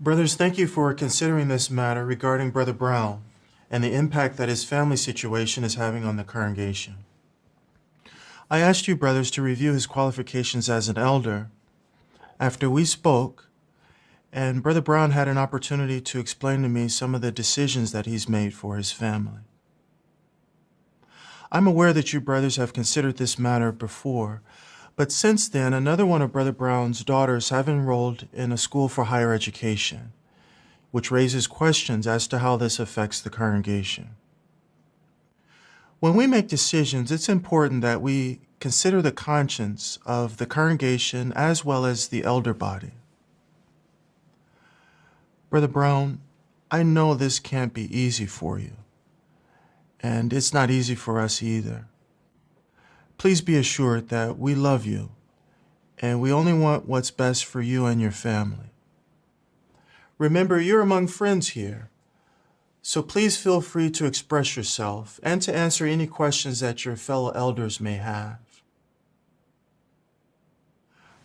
Brothers, thank you for considering this matter regarding Brother Brown and the impact that his family situation is having on the congregation. I asked you, brothers, to review his qualifications as an elder. After we spoke, and Brother Brown had an opportunity to explain to me some of the decisions that he's made for his family. I'm aware that you brothers have considered this matter before, but since then, another one of Brother Brown's daughters have enrolled in a school for higher education, which raises questions as to how this affects the congregation. When we make decisions, it's important that we consider the conscience of the congregation as well as the elder body. Brother Brown, I know this can't be easy for you, and it's not easy for us either. Please be assured that we love you, and we only want what's best for you and your family. Remember, you're among friends here, so please feel free to express yourself and to answer any questions that your fellow elders may have.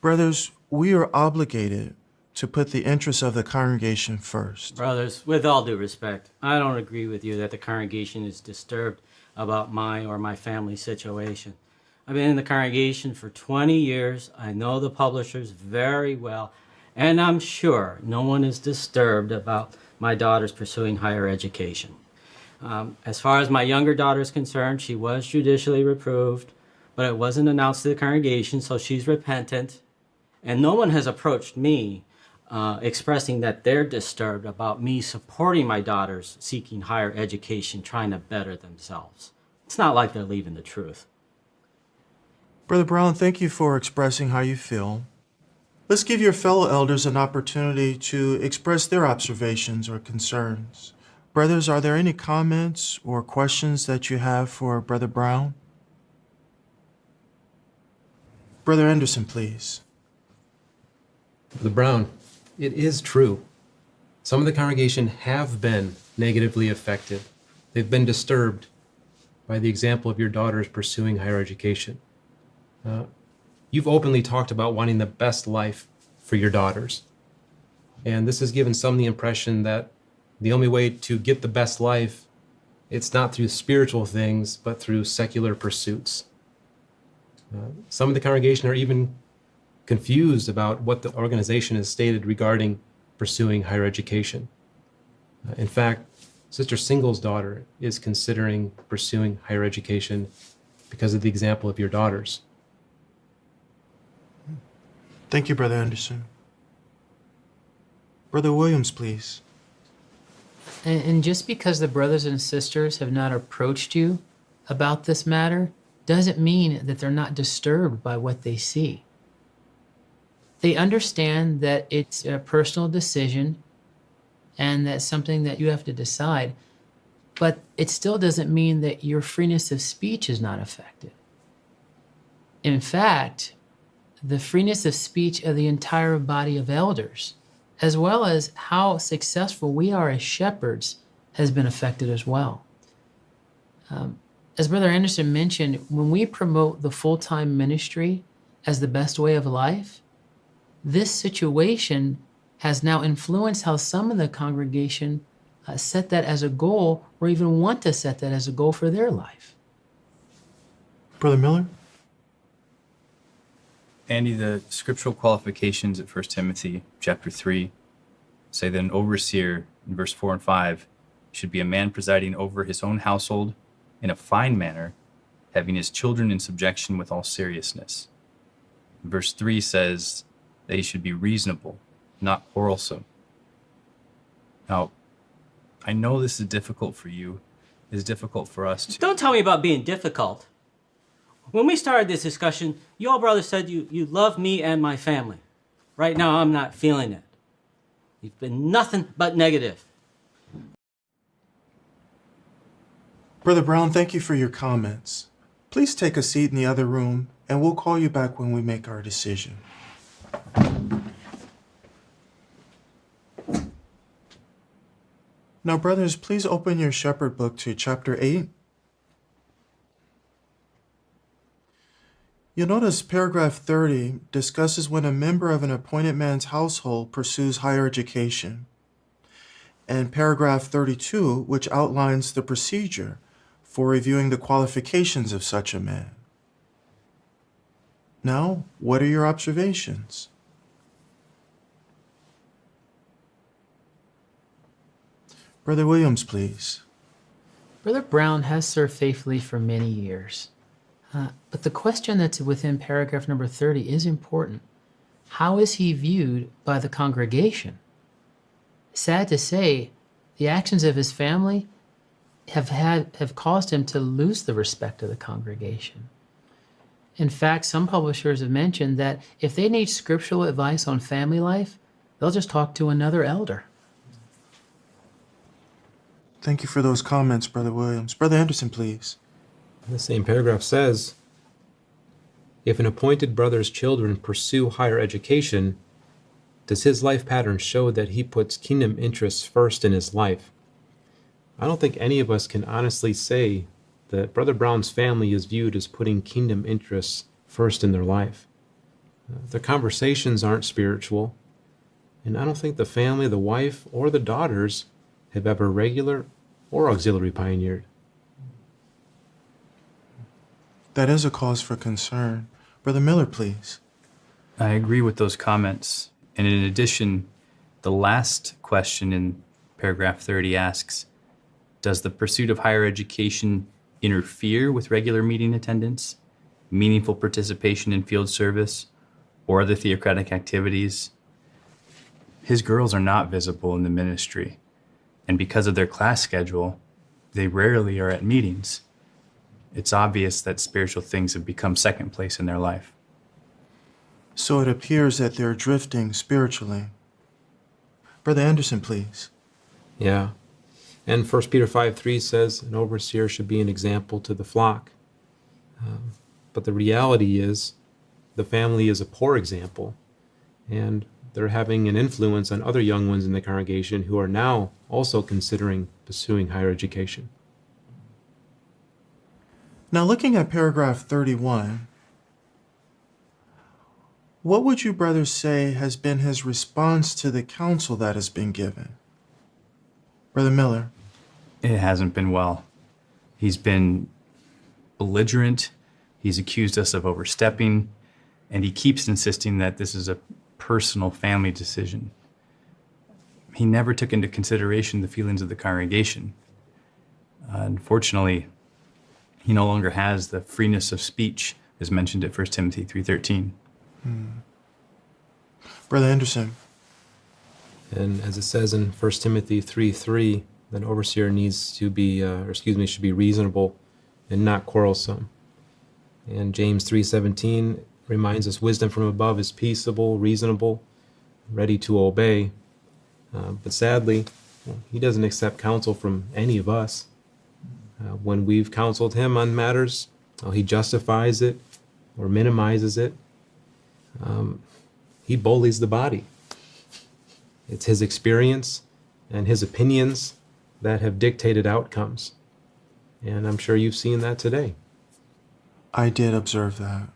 Brothers, we are obligated to put the interests of the congregation first. Brothers, with all due respect, I don't agree with you that the congregation is disturbed about my or my family's situation. I've been in the congregation for 20 years. I know the publishers very well, and I'm sure no one is disturbed about my daughter's pursuing higher education. As far as my younger daughter is concerned, she was judicially reproved, but it wasn't announced to the congregation, so she's repentant. And no one has approached me expressing that they're disturbed about me supporting my daughters seeking higher education, trying to better themselves. It's not like they're leaving the truth. Brother Brown, thank you for expressing how you feel. Let's give your fellow elders an opportunity to express their observations or concerns. Brothers, are there any comments or questions that you have for Brother Brown? Brother Anderson, please. Brother Brown, it is true. Some of the congregation have been negatively affected. They've been disturbed by the example of your daughters pursuing higher education. You've openly talked about wanting the best life for your daughters. And this has given some the impression that the only way to get the best life, it's not through spiritual things, but through secular pursuits. Some of the congregation are even confused about what the organization has stated regarding pursuing higher education. In fact, Sister Single's daughter is considering pursuing higher education because of the example of your daughters. Thank you, Brother Anderson. Brother Williams, please. And just because the brothers and sisters have not approached you about this matter doesn't mean that they're not disturbed by what they see. They understand that it's a personal decision and that's something that you have to decide, but it still doesn't mean that your freeness of speech is not affected. In fact, the freeness of speech of the entire body of elders, as well as how successful we are as shepherds, has been affected as well. As Brother Anderson mentioned, when we promote the full-time ministry as the best way of life, this situation has now influenced how some of the congregation set that as a goal or even want to set that as a goal for their life. Brother Miller? Andy, the scriptural qualifications at 1 Timothy chapter 3 say that an overseer, in verse 4 and 5, should be a man presiding over his own household in a fine manner, having his children in subjection with all seriousness. Verse 3 says that he should be reasonable, not quarrelsome. Now, I know this is difficult for you. It's difficult for us too. Don't tell me about being difficult. When we started this discussion, you all brothers said you love me and my family. Right now, I'm not feeling it. You've been nothing but negative. Brother Brown, thank you for your comments. Please take a seat in the other room, and we'll call you back when we make our decision. Now, brothers, please open your shepherd book to chapter 8. You'll notice paragraph 30 discusses when a member of an appointed man's household pursues higher education, and paragraph 32, which outlines the procedure for reviewing the qualifications of such a man. Now, what are your observations? Brother Williams, please. Brother Brown has served faithfully for many years. But the question that's within paragraph number 30 is important. How is he viewed by the congregation? Sad to say, the actions of his family have caused him to lose the respect of the congregation. In fact, some publishers have mentioned that if they need scriptural advice on family life, they'll just talk to another elder. Thank you for those comments, Brother Williams. Brother Anderson, please. The same paragraph says, if an appointed brother's children pursue higher education, does his life pattern show that he puts kingdom interests first in his life? I don't think any of us can honestly say that Brother Brown's family is viewed as putting kingdom interests first in their life. Their conversations aren't spiritual, and I don't think the family, the wife, or the daughters have ever regular or auxiliary pioneered. That is a cause for concern. Brother Miller, please. I agree with those comments. And in addition, the last question in paragraph 30 asks, does the pursuit of higher education interfere with regular meeting attendance, meaningful participation in field service, or other theocratic activities? His girls are not visible in the ministry, and because of their class schedule, they rarely are at meetings. It's obvious that spiritual things have become second place in their life. So it appears that they're drifting spiritually. Brother Anderson, please. Yeah. And 1 Peter 5:3 says an overseer should be an example to the flock. But the reality is the family is a poor example, and they're having an influence on other young ones in the congregation who are now also considering pursuing higher education. Now, looking at paragraph 31, what would you, brothers, say has been his response to the counsel that has been given? Brother Miller. It hasn't been well. He's been belligerent. He's accused us of overstepping, and he keeps insisting that this is a personal family decision. He never took into consideration the feelings of the congregation. Unfortunately, he no longer has the freeness of speech as mentioned at 1 Timothy 3:13. Brother Anderson. And as it says in 1 Timothy 3:3, an overseer needs to be, should be reasonable and not quarrelsome. And James 3:17 reminds us wisdom from above is peaceable, reasonable, ready to obey. But sadly, he doesn't accept counsel from any of us. When we've counseled him on matters, he justifies it or minimizes it. He bullies the body. It's his experience and his opinions that have dictated outcomes. And I'm sure you've seen that today. I did observe that.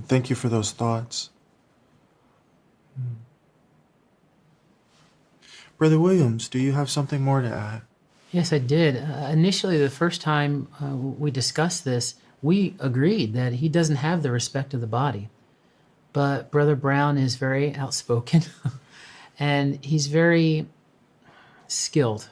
Thank you for those thoughts. Brother Williams, do you have something more to add? Yes, I did. Initially, the first time we discussed this, we agreed that he doesn't have the respect of the body. But Brother Brown is very outspoken, and he's very skilled.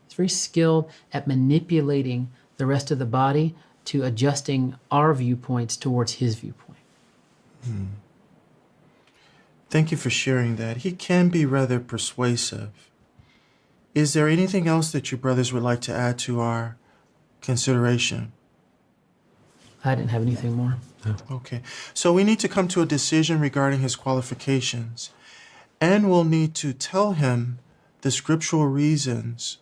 He's very skilled at manipulating the rest of the body to adjusting our viewpoints towards his viewpoint. Thank you for sharing that. He can be rather persuasive. Is there anything else that you brothers would like to add to our consideration? I didn't have anything more. Okay. So we need to come to a decision regarding his qualifications, and we'll need to tell him the scriptural reasons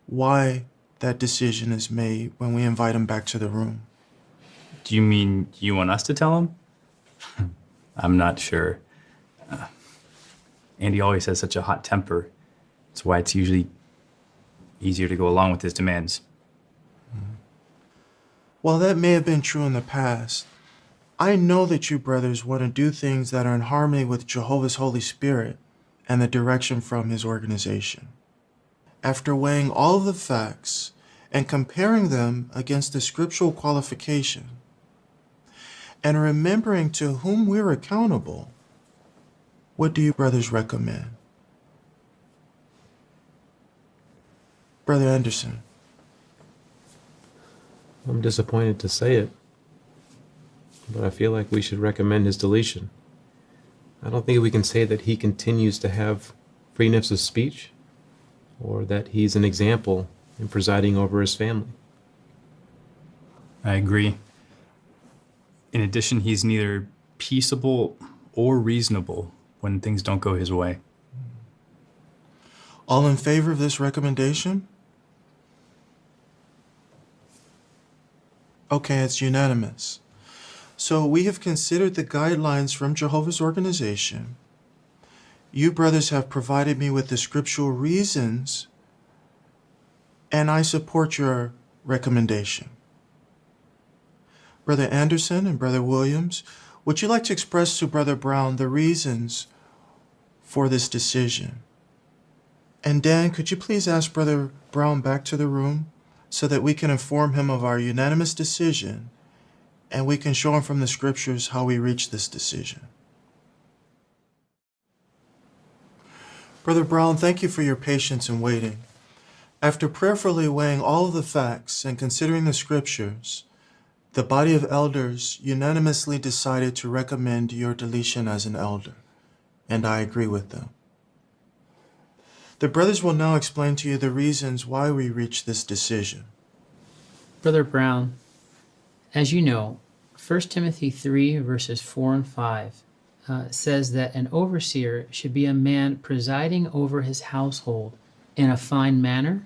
why that decision is made when we invite him back to the room. Do you mean you want us to tell him? I'm not sure. Andy always has such a hot temper. That's why it's usually easier to go along with his demands. While that may have been true in the past, I know that you brothers want to do things that are in harmony with Jehovah's Holy Spirit and the direction from his organization. After weighing all of the facts and comparing them against the scriptural qualification, and remembering to whom we're accountable, what do you brothers recommend? Brother Anderson. I'm disappointed to say it, but I feel like we should recommend his deletion. I don't think we can say that he continues to have freeness of speech or that he's an example in presiding over his family. I agree. In addition, he's neither peaceable or reasonable when things don't go his way. All in favor of this recommendation? Okay, it's unanimous. So we have considered the guidelines from Jehovah's organization. You brothers have provided me with the scriptural reasons, and I support your recommendation. Brother Anderson and Brother Williams, would you like to express to Brother Brown the reasons for this decision? And Dan, could you please ask Brother Brown back to the room so that we can inform him of our unanimous decision and we can show him from the scriptures how we reached this decision? Brother Brown, thank you for your patience in waiting. After prayerfully weighing all of the facts and considering the scriptures, the body of elders unanimously decided to recommend your deletion as an elder, and I agree with them. The brothers will now explain to you the reasons why we reached this decision. Brother Brown, as you know, 1 Timothy 3 verses 4 and 5 says that an overseer should be a man presiding over his household in a fine manner,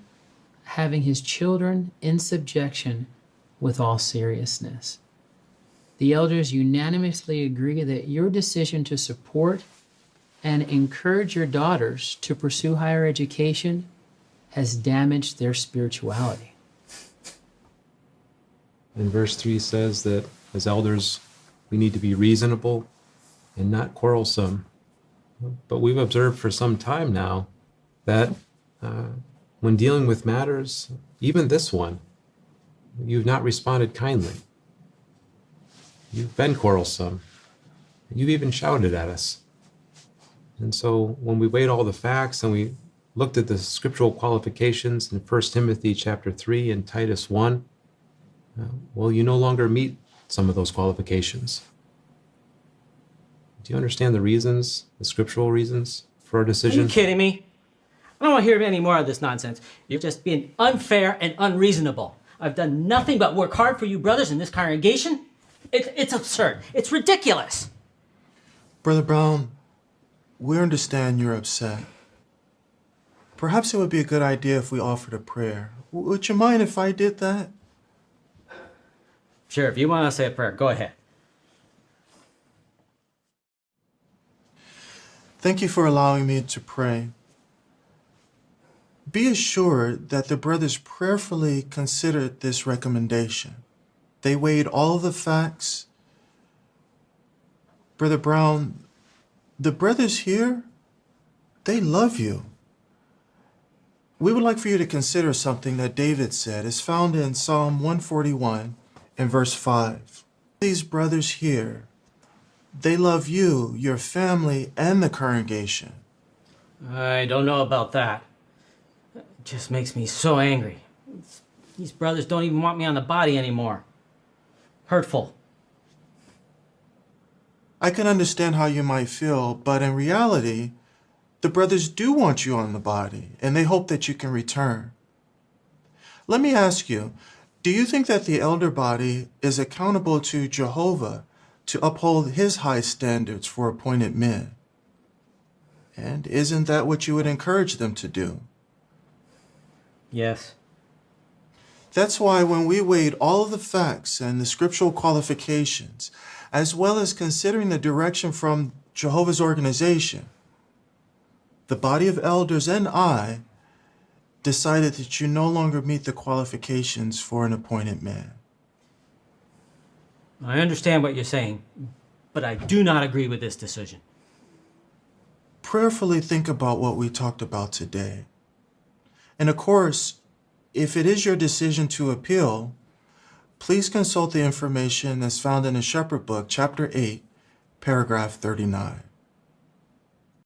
having his children in subjection with all seriousness. The elders unanimously agree that your decision to support and encourage your daughters to pursue higher education has damaged their spirituality. And verse 3 says that as elders, we need to be reasonable and not quarrelsome. But we've observed for some time now that when dealing with matters, even this one, you've not responded kindly. You've been quarrelsome. You've even shouted at us. And so when we weighed all the facts and we looked at the scriptural qualifications in 1 Timothy chapter 3 and Titus 1, well, you no longer meet some of those qualifications. Do you understand the reasons, the scriptural reasons for our decision? Are you kidding me? I don't want to hear any more of this nonsense. You're just being unfair and unreasonable. I've done nothing but work hard for you brothers in this congregation. It's absurd. It's ridiculous. Brother Brown, we understand you're upset. Perhaps it would be a good idea if we offered a prayer. Would you mind if I did that? Sure, if you want to say a prayer, go ahead. Thank you for allowing me to pray. Be assured that the brothers prayerfully considered this recommendation. They weighed all the facts. Brother Brown, the brothers here, they love you. We would like for you to consider something that David said. It's found in Psalm 141 and verse 5. These brothers here, they love you, your family, and the congregation. I don't know about that. It just makes me so angry. These brothers don't even want me on the body anymore. Hurtful. I can understand how you might feel, but in reality, the brothers do want you on the body, and they hope that you can return. Let me ask you, do you think that the elder body is accountable to Jehovah to uphold his high standards for appointed men? And isn't that what you would encourage them to do? Yes. That's why when we weighed all of the facts and the scriptural qualifications, as well as considering the direction from Jehovah's organization, the body of elders and I decided that you no longer meet the qualifications for an appointed man. I understand what you're saying, but I do not agree with this decision. Prayerfully think about what we talked about today. And of course, if it is your decision to appeal, please consult the information that's found in the Shepherd Book, Chapter 8, paragraph 39.